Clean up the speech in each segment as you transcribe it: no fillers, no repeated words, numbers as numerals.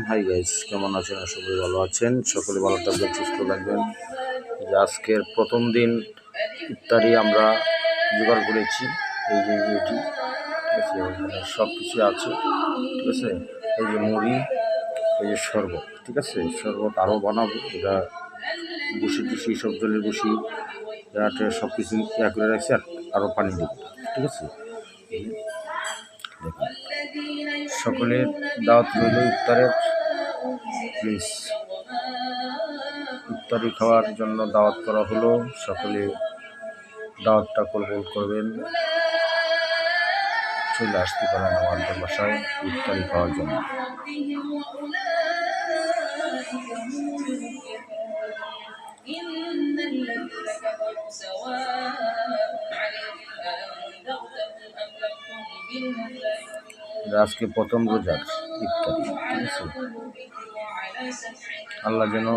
Hi guys, কেমন আছেন? আশা করি ভালো আছেন। সকলে ভালো থাকবেন, সুস্থ থাকবেন। যে আজকের প্রথম দিন ইফতারি আমরা জোগাড় করেছি। এই যে এটি ঠিক আছে, এখানে সব কিছু আছে ঠিক আছে। এই যে মুড়ি, এই যে শরবত ঠিক আছে। শরবত আরও বানাবো, এটা বসি টুসি সব জলের বসি এটা সব কিছু ইয়া করে রাখছি, আর আরও পানি দেবো ঠিক আছে। দেখুন, সকলের দাওয়াত রইল ইফতারের। প্লিজ ইফতারি খাওয়ার জন্য দাওয়াত করা হলো, সকলে দাওয়াতটা কবুল করবেন, চলে আসতে পারেন আমাদের বাসায় ইফতারি খাওয়ার জন্য। আজকে প্রথম রোজার ইফতারি ঠিক আছে। আল্লাহ যেন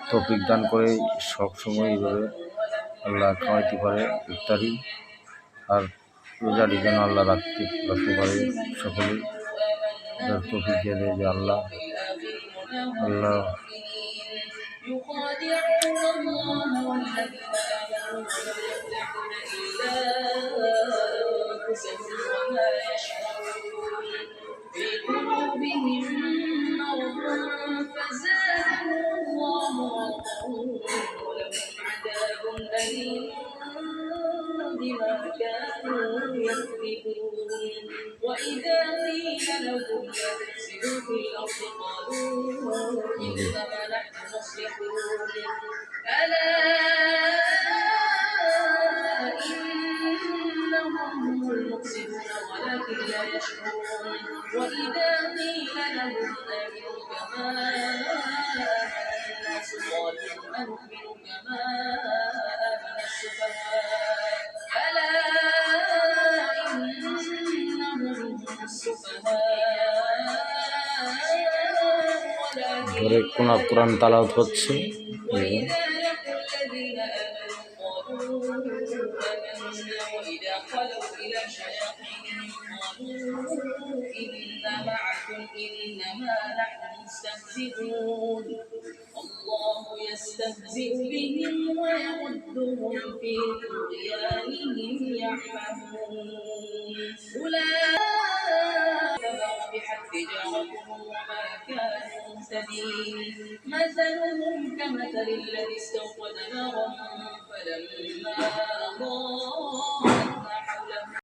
তৌফিক দান করে সব সময় এইভাবে আল্লাহ খাওয়াইতে পারে ইফতারি, আর রোজাটি যেন আল্লাহ রাখতে পারে সকলে তৌফিক দিয়ে দেয় যে আল্লাহ بما كانوا يكذبون وإذا قيل لهم لا تفسدوا في الأرض قالوا إنما نحن مصلحون ألا إنهم هم المفسدون ولكن لا يشعرون وإذا قيل لهم آمنوا كما آمن الناس قالوا أنؤمن كما آمن السفهاء ألا إنهم هم السفهاء কোরআন তালাওয়াত হচ্ছে। وإذا خلوا إلى شياطينهم قالوا إنا معكم إنما نحن مستهزئون الله يستهزئ بهم ويمدهم في طغيانهم يعمهون أولئك ربحت تجارتهم وما كانوا مهتدين مثلهم كمثل الذي استوقد نارا فلما أضاءت